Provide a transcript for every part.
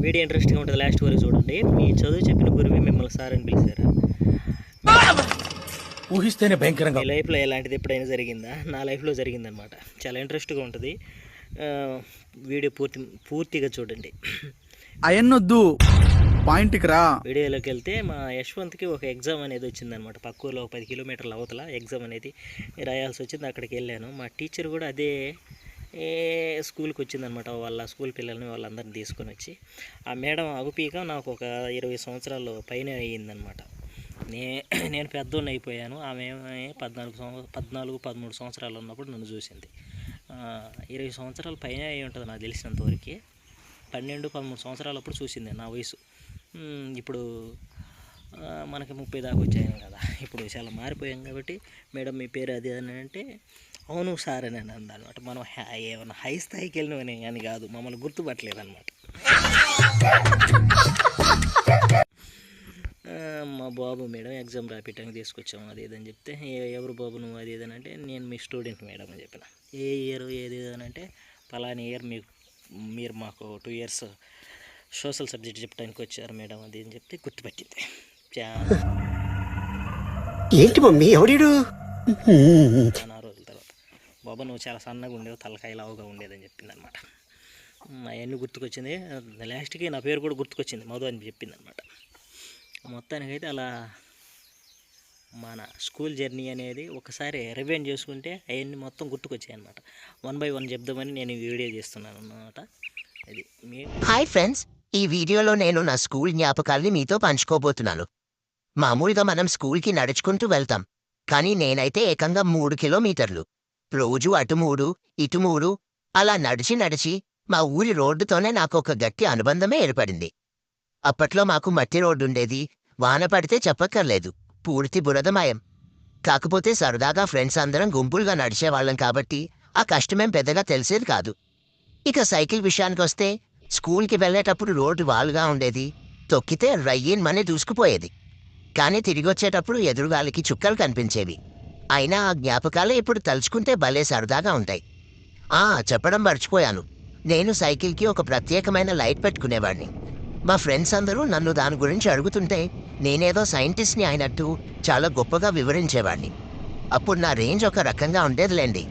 Video interesting ఉంటుంది, last వరకు చూడండి. మీ చదువు చెప్పిన గురువే మిమ్మల్ని సార్ అని పిలిచారా? ఊహిస్తేనే భయంకరంగా. మీ లైఫ్లో ఎలాంటిది ఎప్పుడైనా జరిగిందా? నా లైఫ్లో జరిగిందనమాట. చాలా ఇంట్రెస్ట్గా ఉంటుంది. వీడియో పూర్తిగా చూడండి. అయన్నొద్దు, పాయింట్కి రా. వీడియోలోకి వెళ్తే మా యశ్వంత్కి ఒక ఎగ్జామ్ అనేది వచ్చిందనమాట. పక్కూరులో 10 కిలోమీటర్ల అవతల ఎగ్జామ్ అనేది రాయాల్సి వచ్చింది. అక్కడికి వెళ్ళాను. మా టీచర్ కూడా అదే స్కూల్కి వచ్చిందనమాట. వాళ్ళ స్కూల్ పిల్లల్ని వాళ్ళందరినీ తీసుకొని వచ్చి, ఆ మేడం అగుపీక నాకు ఒక 20 సంవత్సరాలు పైన అయ్యిందనమాట. నేను పెద్దోడిని అయిపోయాను. ఆమె 13 సంవత్సరాలు ఉన్నప్పుడు నన్ను చూసింది. 20 సంవత్సరాల పైన అయి ఉంటుంది నాకు తెలిసినంతవరకు. 12-13 సంవత్సరాలప్పుడు చూసింది నా వయసు. ఇప్పుడు మనకి 30 దాకా వచ్చాను కదా. ఇప్పుడు చాలా మారిపోయాం కాబట్టి, మేడం మీ పేరు అది అని అంటే, అవును సార్ అని అనమాట. మనం ఏమన్నా హై స్థాయికి వెళ్ళినవని అని కాదు, మమ్మల్ని గుర్తుపట్టలేదు అనమాట. మా బాబు మేడం ఎగ్జామ్ రాపించడానికి తీసుకొచ్చాము అది ఇదని చెప్తే, ఎవరు బాబు నువ్వు అది ఇదని అంటే, నేను మీ స్టూడెంట్ మేడం అని చెప్పిన. ఏ ఇయర్ ఏది అని అంటే, పలానా ఇయర్ మీరు మాకు 2 years సోషల్ సబ్జెక్ట్ చెప్పడానికి వచ్చారు మేడం అది అని చెప్తే గుర్తుపట్టింది. ఏంటి మమ్మీ ఎవడు చాలా రోజుల తర్వాత, బాబా నువ్వు చాలా సన్నగా ఉండేవి, తలకాయ లావుగా ఉండేదని చెప్పింది అనమాట. అవన్నీ గుర్తుకొచ్చింది. లాస్ట్కి నా పేరు కూడా గుర్తుకొచ్చింది, మధు అని చెప్పింది అనమాట. మొత్తానికైతే అలా మన స్కూల్ జర్నీ అనేది ఒకసారి రివైండ్ చేసుకుంటే అవన్నీ మొత్తం గుర్తుకొచ్చాయి అనమాట. 1 by 1 చెప్దామని నేను ఈ వీడియో చేస్తున్నాను అన్నమాట. అది హాయ్ ఫ్రెండ్స్, ఈ వీడియోలో నేను నా స్కూల్ జ్ఞాపకాల్ని మీతో పంచుకోబోతున్నాను. మామూలుగా మనం స్కూల్కి నడుచుకుంటూ వెళ్తాం, కానీ నేనైతే ఏకంగా 3 కిలోమీటర్లు రోజు అటు 3 ఇటు 3 అలా నడిచి మా ఊరి రోడ్డుతోనే నాకు ఒక గట్టి అనుబంధమే ఏర్పడింది. అప్పట్లో మాకు మట్టి రోడ్డు ఉండేది. వాన పడితే చెప్పక్కర్లేదు, పూర్తి బురదమయం. కాకపోతే సరదాగా ఫ్రెండ్స్ అందరం గుంపులుగా నడిచేవాళ్ళం కాబట్టి ఆ కష్టమేం పెద్దగా తెలిసేది కాదు. ఇక సైకిల్ విషయానికొస్తే, స్కూల్కి వెళ్ళేటప్పుడు రోడ్డు వాలుగా ఉండేది. తొక్కితే రయ్యమని దూసుకుపోయేది. కానీ తిరిగొచ్చేటప్పుడు ఎదురుగాలికి చుక్కలు కనిపించేవి. అయినా ఆ జ్ఞాపకాలే ఇప్పుడు తలుచుకుంటే భలే సరదాగా ఉంటాయి. చెప్పడం మర్చిపోయాను, నేను సైకిల్కి ఒక ప్రత్యేకమైన లైట్ పెట్టుకునేవాడిని. మా ఫ్రెండ్స్ అందరూ నన్ను దాని గురించి అడుగుతుంటే నేనేదో సైంటిస్ట్ని అయినట్టు చాలా గొప్పగా వివరించేవాడిని. అప్పుడు నా రేంజ్ ఒక రకంగా ఉండేదిలేండి.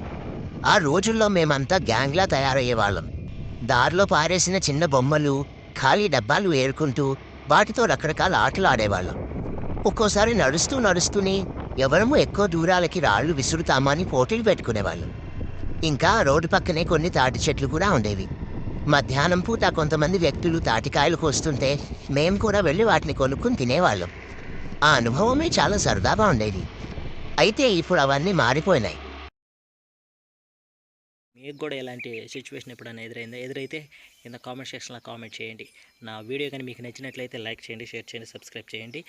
ఆ రోజుల్లో మేమంతా గ్యాంగ్లా తయారయ్యేవాళ్ళం. దారిలో పారేసిన చిన్న బొమ్మలు, ఖాళీ డబ్బాలు ఏరుకుంటూ వాటితో రకరకాల ఆటలు ఆడేవాళ్ళం. ఒక్కోసారి నడుస్తూనే ఎవరము ఎక్కువ దూరాలకి రాళ్లు విసురుతామని పోటీలు పెట్టుకునేవాళ్ళం. ఇంకా రోడ్డు పక్కనే కొన్ని తాటి చెట్లు కూడా ఉండేవి. మధ్యాహ్నం పూట కొంతమంది వ్యక్తులు తాటికాయలు కోస్తుంటే మేం కూడా వెళ్ళి వాటిని కొనుక్కుని తినేవాళ్ళం. ఆ అనుభవమే చాలా సరదాగా ఉండేది. అయితే ఇప్పుడు అవన్నీ మారిపోయినాయి. మీకు కూడా ఎలాంటి సిచ్యువేషన్ ఎప్పుడైనా ఎదురైతే కింద కామెంట్ సెక్షన్లో కామెంట్ చేయండి. నా వీడియో కానీ మీకు నచ్చినట్లయితే లైక్ చేయండి, షేర్ చేయండి, సబ్స్క్రైబ్ చేయండి.